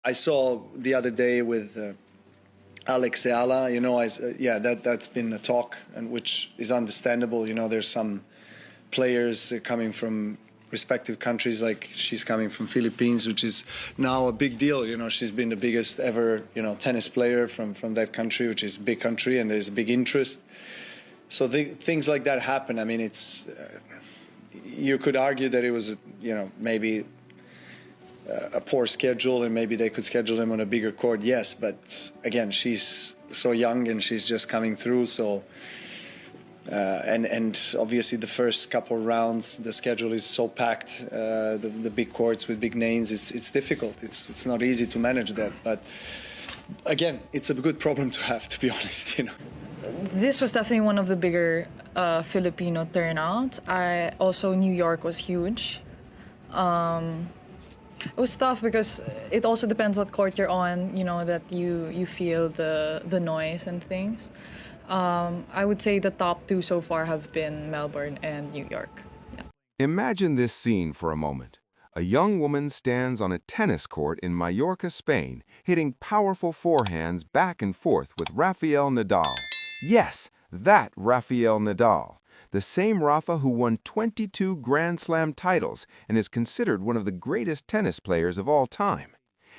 I saw the other day with AlexEala, yeah, that's been a talk, and which is understandable. There's some players coming from respective countries, like she's coming from Philippines, which is now a big deal. She's been the biggest ever, tennis player from that country, which is a big country, and there's a big interest. So things like that happen. I mean, it's you could argue that it was, maybe a poor schedule, and maybe they could schedule him on a bigger court. Yes, but again, she's so young and she's just coming through. So, and obviously the first couple of rounds, the schedule is so packed. The big courts with big names, it's difficult. It's not easy to manage that. But again, it's a good problem to have, to be honest. This was definitely one of the bigger Filipino turnouts. Also, New York was huge. It was tough because it also depends what court you're on, that you feel the noise and things. I would say the top two so far have been Melbourne and New York. Yeah. Imagine this scene for a moment. A young woman stands on a tennis court in Mallorca, Spain, hitting powerful forehands back and forth with Rafael Nadal. Yes, that Rafael Nadal. The same Rafa who won 22 Grand Slam titles and is considered one of the greatest tennis players of all time.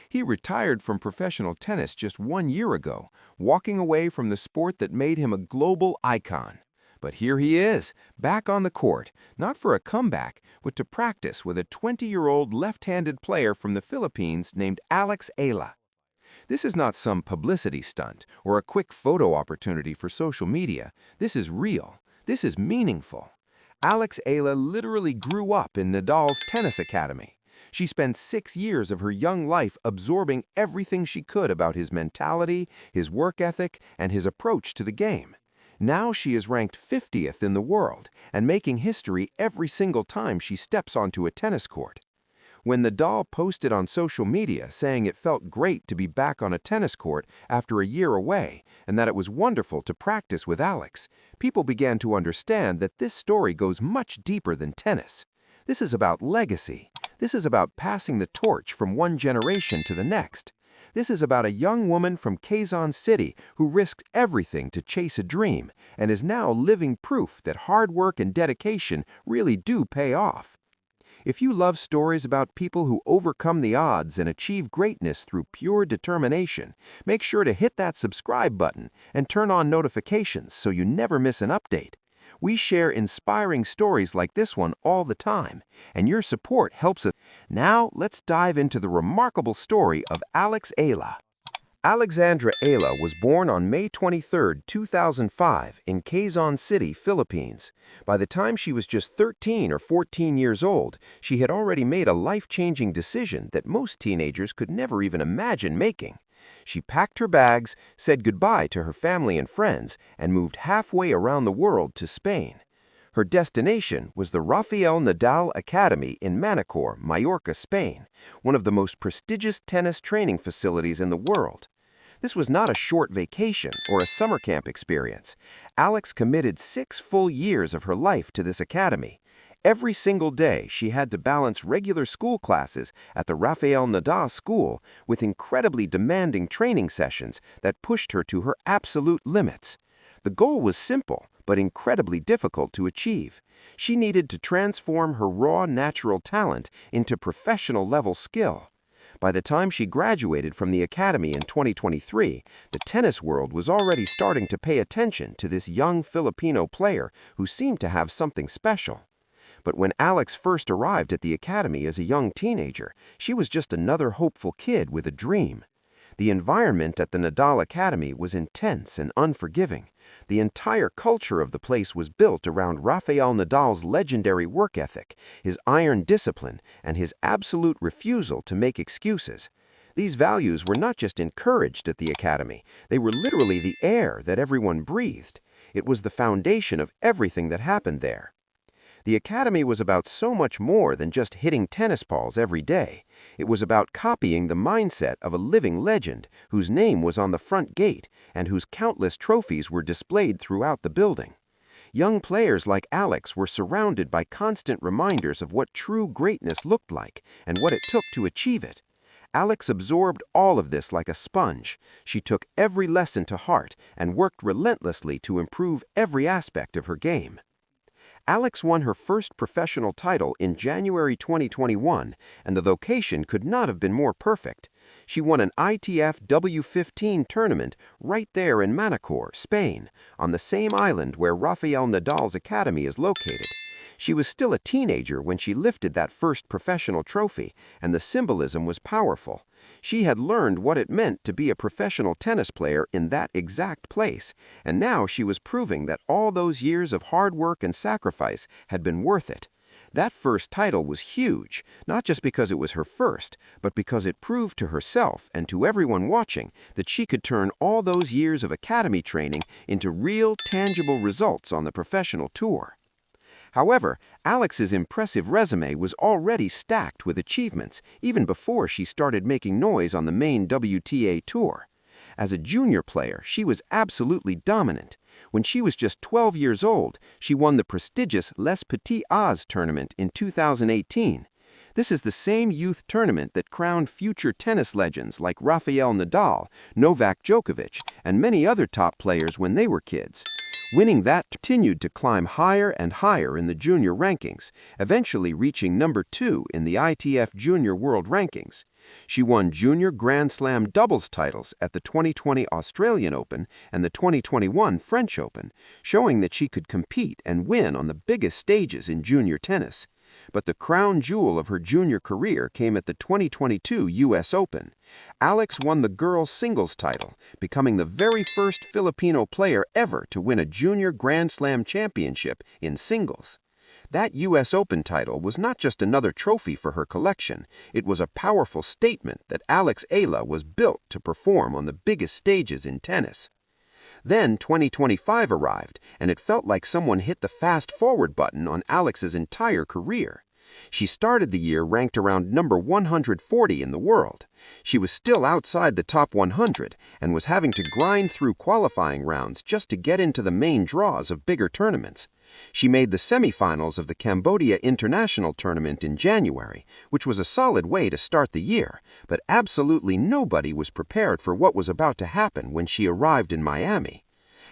He retired from professional tennis just 1 year ago, walking away from the sport that made him a global icon. But here he is, back on the court, not for a comeback, but to practice with a 20-year-old left-handed player from the Philippines named AlexEala. This is not some publicity stunt or a quick photo opportunity for social media. This is real. This is meaningful. AlexEala literally grew up in Nadal's tennis academy. She spent 6 years of her young life absorbing everything she could about his mentality, his work ethic, and his approach to the game. Now she is ranked 50th in the world and making history every single time she steps onto a tennis court. When Nadal posted on social media saying it felt great to be back on a tennis court after a year away and that it was wonderful to practice with Alex, people began to understand that this story goes much deeper than tennis. This is about legacy. This is about passing the torch from one generation to the next. This is about a young woman from Quezon City who risked everything to chase a dream and is now living proof that hard work and dedication really do pay off. If you love stories about people who overcome the odds and achieve greatness through pure determination, make sure to hit that subscribe button and turn on notifications so you never miss an update. We share inspiring stories like this one all the time, and your support helps us. Now, let's dive into the remarkable story of AlexEala. Alexandra Eala was born on May 23, 2005, in Quezon City, Philippines. By the time she was just 13 or 14 years old, she had already made a life-changing decision that most teenagers could never even imagine making. She packed her bags, said goodbye to her family and friends, and moved halfway around the world to Spain. Her destination was the Rafael Nadal Academy in Manacor, Mallorca, Spain, one of the most prestigious tennis training facilities in the world. This was not a short vacation or a summer camp experience. Alex committed 6 full years of her life to this academy. Every single day, she had to balance regular school classes at the Rafael Nadal School with incredibly demanding training sessions that pushed her to her absolute limits. The goal was simple, but incredibly difficult to achieve. She needed to transform her raw natural talent into professional-level skill. By the time she graduated from the academy in 2023, the tennis world was already starting to pay attention to this young Filipino player who seemed to have something special. But when Alex first arrived at the academy as a young teenager, she was just another hopeful kid with a dream. The environment at the Nadal Academy was intense and unforgiving. The entire culture of the place was built around Rafael Nadal's legendary work ethic, his iron discipline, and his absolute refusal to make excuses. These values were not just encouraged at the academy, they were literally the air that everyone breathed. It was the foundation of everything that happened there. The academy was about so much more than just hitting tennis balls every day. It was about copying the mindset of a living legend whose name was on the front gate and whose countless trophies were displayed throughout the building. Young players like Alex were surrounded by constant reminders of what true greatness looked like and what it took to achieve it. Alex absorbed all of this like a sponge. She took every lesson to heart and worked relentlessly to improve every aspect of her game. Alex won her first professional title in January 2021, and the location could not have been more perfect. She won an ITF W15 tournament right there in Manacor, Spain, on the same island where Rafael Nadal's academy is located. She was still a teenager when she lifted that first professional trophy, and the symbolism was powerful. She had learned what it meant to be a professional tennis player in that exact place, and now she was proving that all those years of hard work and sacrifice had been worth it. That first title was huge, not just because it was her first, but because it proved to herself and to everyone watching that she could turn all those years of academy training into real, tangible results on the professional tour. However, Alex's impressive resume was already stacked with achievements even before she started making noise on the main WTA tour. As a junior player, she was absolutely dominant. When she was just 12 years old, she won the prestigious Les Petits As tournament in 2018. This is the same youth tournament that crowned future tennis legends like Rafael Nadal, Novak Djokovic, and many other top players when they were kids. Winning that continued to climb higher and higher in the junior rankings, eventually reaching number 2 in the ITF Junior World Rankings. She won junior Grand Slam doubles titles at the 2020 Australian Open and the 2021 French Open, showing that she could compete and win on the biggest stages in junior tennis. But the crown jewel of her junior career came at the 2022 U.S. Open. Alex won the girls' singles title, becoming the very first Filipino player ever to win a junior Grand Slam championship in singles. That U.S. Open title was not just another trophy for her collection, it was a powerful statement that AlexEala was built to perform on the biggest stages in tennis. Then 2025 arrived, and it felt like someone hit the fast-forward button on Alex's entire career. She started the year ranked around number 140 in the world. She was still outside the top 100 and was having to grind through qualifying rounds just to get into the main draws of bigger tournaments. She made the semifinals of the Cambodia International Tournament in January, which was a solid way to start the year, but absolutely nobody was prepared for what was about to happen when she arrived in Miami.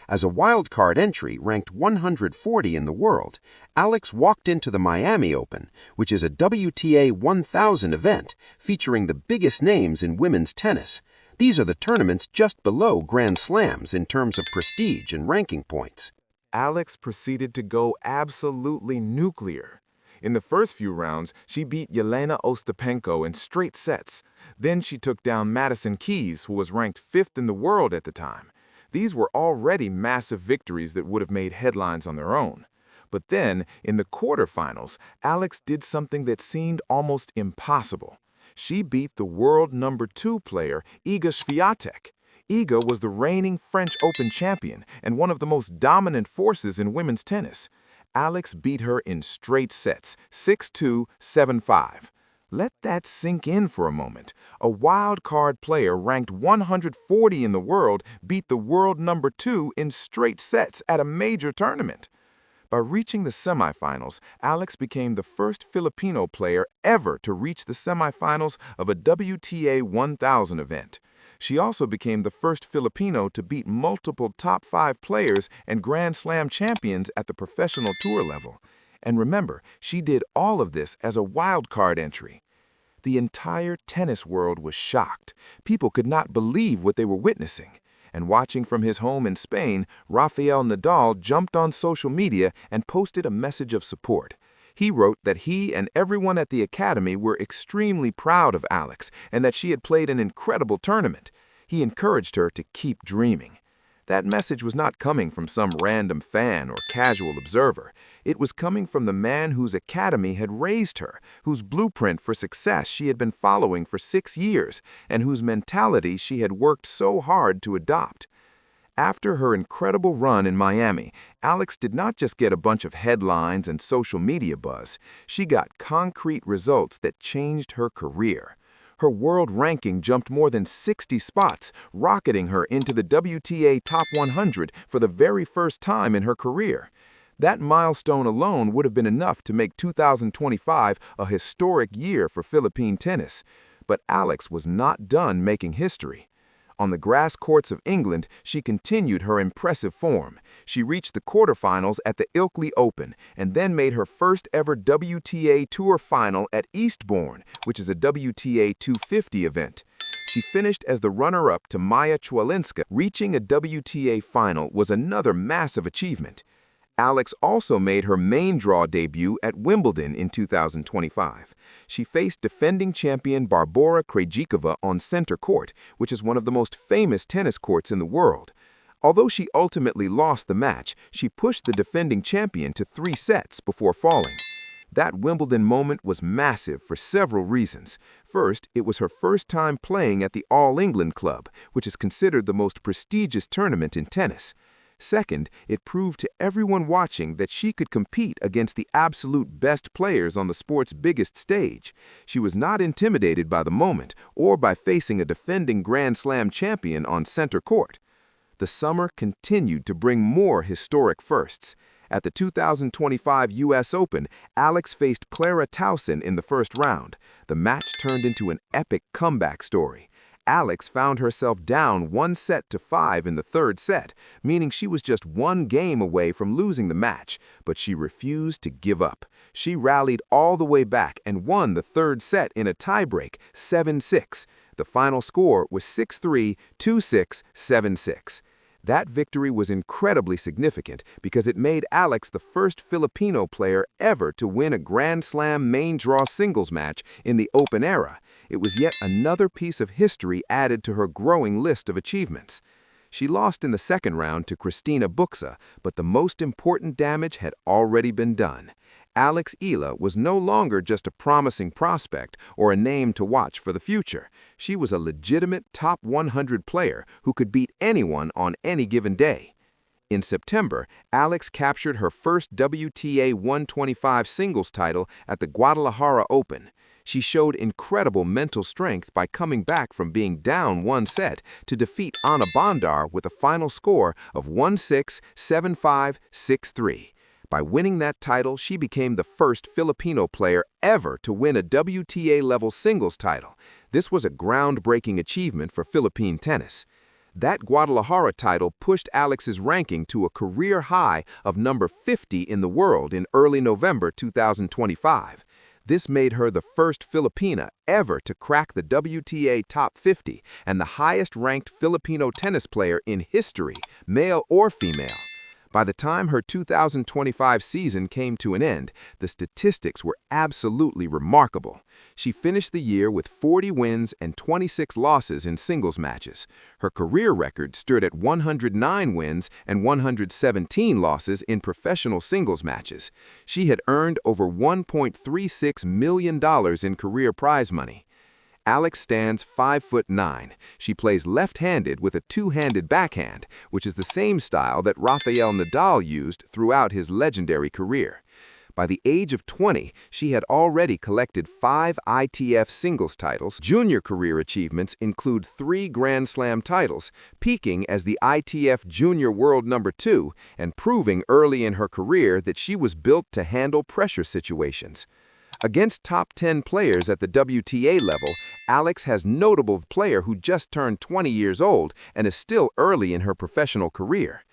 As a wildcard entry ranked 140 in the world, Alex walked into the Miami Open, which is a WTA 1000 event featuring the biggest names in women's tennis. These are the tournaments just below Grand Slams in terms of prestige and ranking points. Alex proceeded to go absolutely nuclear. In the first few rounds, she beat Jelena Ostapenko in straight sets. Then she took down Madison Keys, who was ranked 5th in the world at the time. These were already massive victories that would have made headlines on their own. But then, in the quarterfinals, Alex did something that seemed almost impossible. She beat the world number 2 player, Iga Świątek. Iga was the reigning French Open champion and one of the most dominant forces in women's tennis. Alex beat her in straight sets, 6-2, 7-5. Let that sink in for a moment. A wild card player ranked 140 in the world beat the world number 2 in straight sets at a major tournament. By reaching the semifinals, Alex became the first Filipino player ever to reach the semifinals of a WTA 1000 event. She also became the first Filipino to beat multiple top 5 players and Grand Slam champions at the professional tour level. And remember, she did all of this as a wildcard entry. The entire tennis world was shocked. People could not believe what they were witnessing. And watching from his home in Spain, Rafael Nadal jumped on social media and posted a message of support. He wrote that he and everyone at the academy were extremely proud of Alex and that she had played an incredible tournament. He encouraged her to keep dreaming. That message was not coming from some random fan or casual observer. It was coming from the man whose academy had raised her, whose blueprint for success she had been following for 6 years, and whose mentality she had worked so hard to adopt. After her incredible run in Miami, Alex did not just get a bunch of headlines and social media buzz. She got concrete results that changed her career. Her world ranking jumped more than 60 spots, rocketing her into the WTA Top 100 for the very first time in her career. That milestone alone would have been enough to make 2025 a historic year for Philippine tennis. But Alex was not done making history. On the grass courts of England, she continued her impressive form. She reached the quarterfinals at the Ilkley Open and then made her first ever WTA Tour final at Eastbourne, which is a WTA 250 event. She finished as the runner-up to Maja Chwalinska. Reaching a WTA final was another massive achievement. Alex also made her main draw debut at Wimbledon in 2025. She faced defending champion Barbora Krejcikova on center court, which is one of the most famous tennis courts in the world. Although she ultimately lost the match, she pushed the defending champion to 3 sets before falling. That Wimbledon moment was massive for several reasons. First, it was her first time playing at the All England Club, which is considered the most prestigious tournament in tennis. Second, it proved to everyone watching that she could compete against the absolute best players on the sport's biggest stage. She was not intimidated by the moment or by facing a defending Grand Slam champion on center court. The summer continued to bring more historic firsts. At the 2025 U.S. Open, Alex faced Clara Towson in the first round. The match turned into an epic comeback story. Alex found herself down 1-5 in the third set, meaning she was just 1 game away from losing the match, but she refused to give up. She rallied all the way back and won the third set in a tiebreak, 7-6. The final score was 6-3, 2-6, 7-6. That victory was incredibly significant because it made Alex the first Filipino player ever to win a Grand Slam main draw singles match in the Open era. It was yet another piece of history added to her growing list of achievements. She lost in the second round to Cristina Buxa, but the most important damage had already been done. AlexEala was no longer just a promising prospect or a name to watch for the future. She was a legitimate top 100 player who could beat anyone on any given day. In September, Alex captured her first WTA 125 singles title at the Guadalajara Open. She showed incredible mental strength by coming back from being down 1 set to defeat Ana Bondar with a final score of 1-6, 7-5, 6-3. By winning that title, she became the first Filipino player ever to win a WTA-level singles title. This was a groundbreaking achievement for Philippine tennis. That Guadalajara title pushed Alex's ranking to a career high of number 50 in the world in early November 2025. This made her the first Filipina ever to crack the WTA Top 50 and the highest-ranked Filipino tennis player in history, male or female. By the time her 2025 season came to an end, the statistics were absolutely remarkable. She finished the year with 40 wins and 26 losses in singles matches. Her career record stood at 109 wins and 117 losses in professional singles matches. She had earned over $1.36 million in career prize money. Alex stands 5'9". She plays left-handed with a two-handed backhand, which is the same style that Rafael Nadal used throughout his legendary career. By the age of 20, she had already collected 5 ITF singles titles. Junior career achievements include 3 Grand Slam titles, peaking as the ITF Junior World No. 2 and proving early in her career that she was built to handle pressure situations. Against top 10 players at the WTA level, Alex has notable player who just turned 20 years old and is still early in her professional career.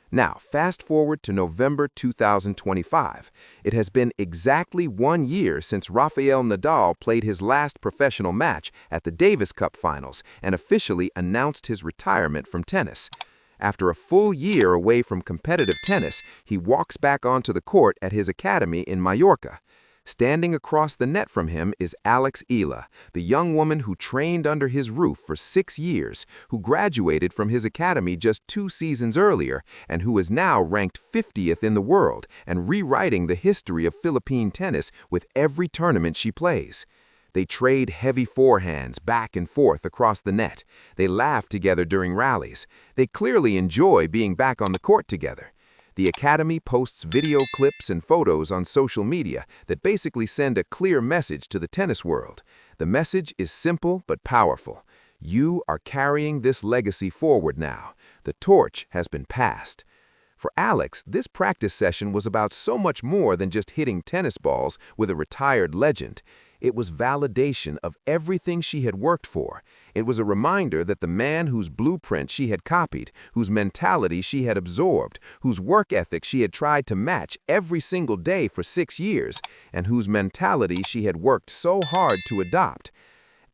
Now, fast forward to November 2025. It has been exactly 1 year since Rafael Nadal played his last professional match at the Davis Cup Finals and officially announced his retirement from tennis. After a full year away from competitive tennis, he walks back onto the court at his academy in Mallorca. Standing across the net from him is AlexEala, the young woman who trained under his roof for 6 years, who graduated from his academy just 2 seasons earlier, and who is now ranked 50th in the world and rewriting the history of Philippine tennis with every tournament she plays. They trade heavy forehands back and forth across the net. They laugh together during rallies. They clearly enjoy being back on the court together. The Academy posts video clips and photos on social media that basically send a clear message to the tennis world. The message is simple but powerful. You are carrying this legacy forward now. The torch has been passed. For Alex, this practice session was about so much more than just hitting tennis balls with a retired legend. It was validation of everything she had worked for. It was a reminder that the man whose blueprint she had copied, whose mentality she had absorbed, whose work ethic she had tried to match every single day for 6 years, and whose mentality she had worked so hard to adopt.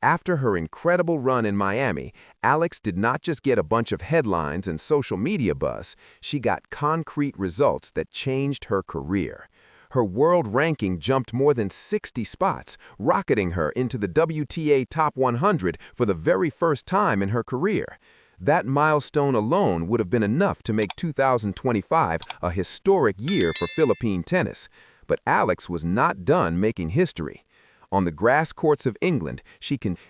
After her incredible run in Miami, Alex did not just get a bunch of headlines and social media buzz, she got concrete results that changed her career. Her world ranking jumped more than 60 spots, rocketing her into the WTA Top 100 for the very first time in her career. That milestone alone would have been enough to make 2025 a historic year for Philippine tennis. But Alex was not done making history. On the grass courts of England,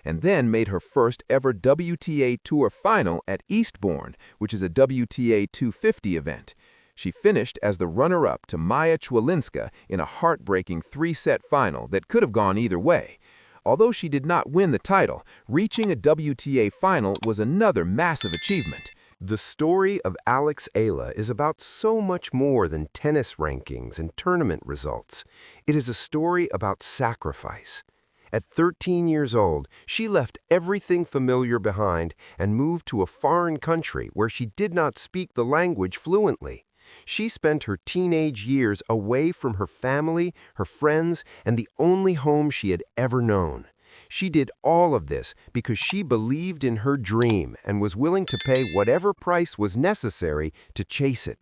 and then made her first ever WTA Tour final at Eastbourne, which is a WTA 250 event. She finished as the runner-up to Maja Chwalinska in a heartbreaking 3-set final that could have gone either way. Although she did not win the title, reaching a WTA final was another massive achievement. The story of AlexEala is about so much more than tennis rankings and tournament results. It is a story about sacrifice. At 13 years old, she left everything familiar behind and moved to a foreign country where she did not speak the language fluently. She spent her teenage years away from her family, her friends, and the only home she had ever known. She did all of this because she believed in her dream and was willing to pay whatever price was necessary to chase it.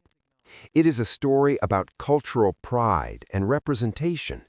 It is a story about cultural pride and representation.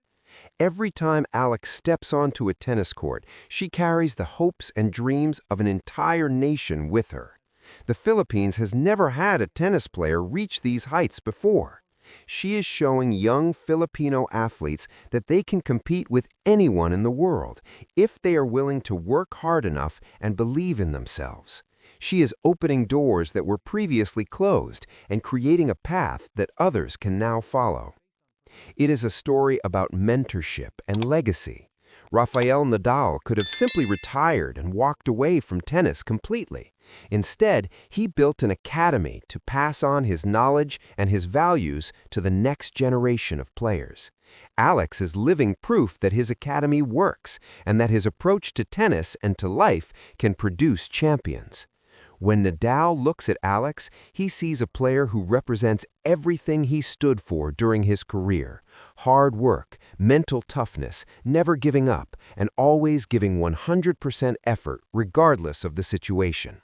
Every time Alex steps onto a tennis court, she carries the hopes and dreams of an entire nation with her. The Philippines has never had a tennis player reach these heights before. She is showing young Filipino athletes that they can compete with anyone in the world if they are willing to work hard enough and believe in themselves. She is opening doors that were previously closed and creating a path that others can now follow. It is a story about mentorship and legacy. Rafael Nadal could have simply retired and walked away from tennis completely. Instead, he built an academy to pass on his knowledge and his values to the next generation of players. Alex is living proof that his academy works and that his approach to tennis and to life can produce champions. When Nadal looks at Alex, he sees a player who represents everything he stood for during his career: hard work, mental toughness, never giving up, and always giving 100% effort regardless of the situation.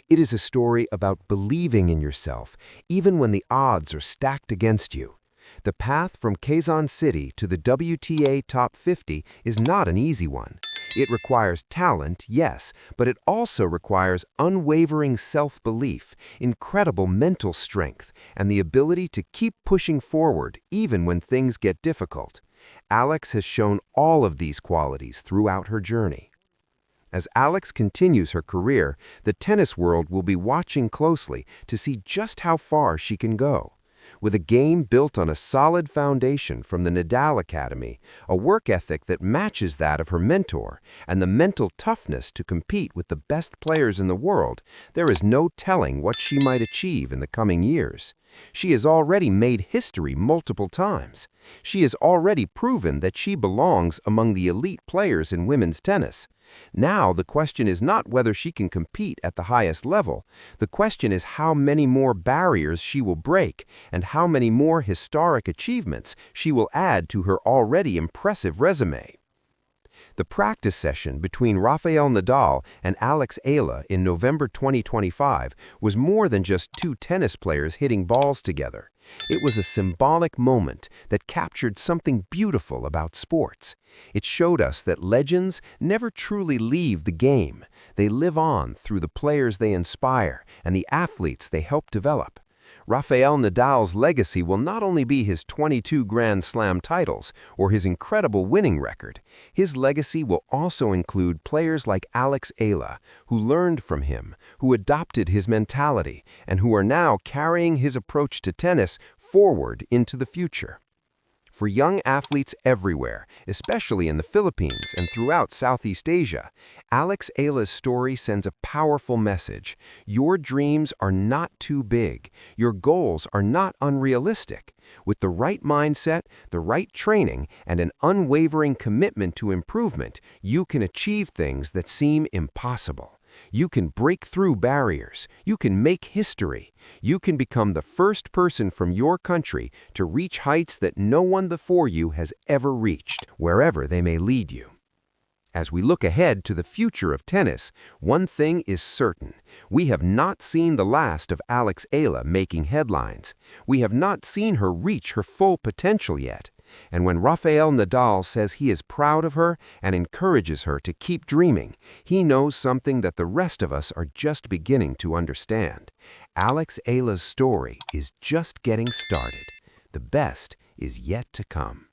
It is a story about believing in yourself, even when the odds are stacked against you. The path from Quezon City to the WTA Top 50 is not an easy one. It requires talent, yes, but it also requires unwavering self-belief, incredible mental strength, and the ability to keep pushing forward even when things get difficult. Alex has shown all of these qualities throughout her journey. As Alex continues her career, the tennis world will be watching closely to see just how far she can go. With a game built on a solid foundation from the Nadal Academy, a work ethic that matches that of her mentor, and the mental toughness to compete with the best players in the world, there is no telling what she might achieve in the coming years. She has already made history multiple times. She has already proven that she belongs among the elite players in women's tennis. Now the question is not whether she can compete at the highest level. The question is how many more barriers she will break and how many more historic achievements she will add to her already impressive resume. The practice session between Rafael Nadal and AlexEala in November 2025 was more than just two tennis players hitting balls together. It was a symbolic moment that captured something beautiful about sports. It showed us that legends never truly leave the game. They live on through the players they inspire and the athletes they help develop. Rafael Nadal's legacy will not only be his 22 Grand Slam titles or his incredible winning record. His legacy will also include players like AlexEala, who learned from him, who adopted his mentality, and who are now carrying his approach to tennis forward into the future. For young athletes everywhere, especially in the Philippines and throughout Southeast Asia, AlexEala's story sends a powerful message. Your dreams are not too big. Your goals are not unrealistic. With the right mindset, the right training, and an unwavering commitment to improvement, you can achieve things that seem impossible. You can break through barriers. You can make history. You can become the first person from your country to reach heights that no one before you has ever reached, wherever they may lead you. As we look ahead to the future of tennis, one thing is certain. We have not seen the last of AlexEala making headlines. We have not seen her reach her full potential yet. And when Rafael Nadal says he is proud of her and encourages her to keep dreaming, he knows something that the rest of us are just beginning to understand. AlexEala's story is just getting started. The best is yet to come.